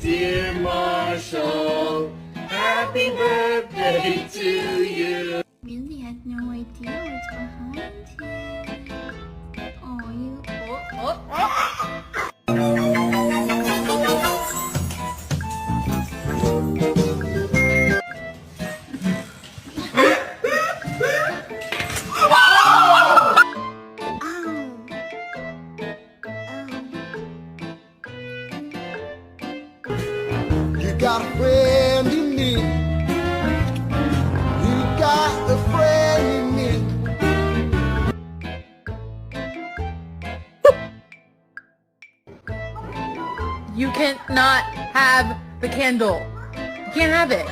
Dear Marshall, happy birthday to you. Really has no idea what's behind here. Oh, you. You got a friend in me. You got a friend in me. You cannot have the candle. You can't have it.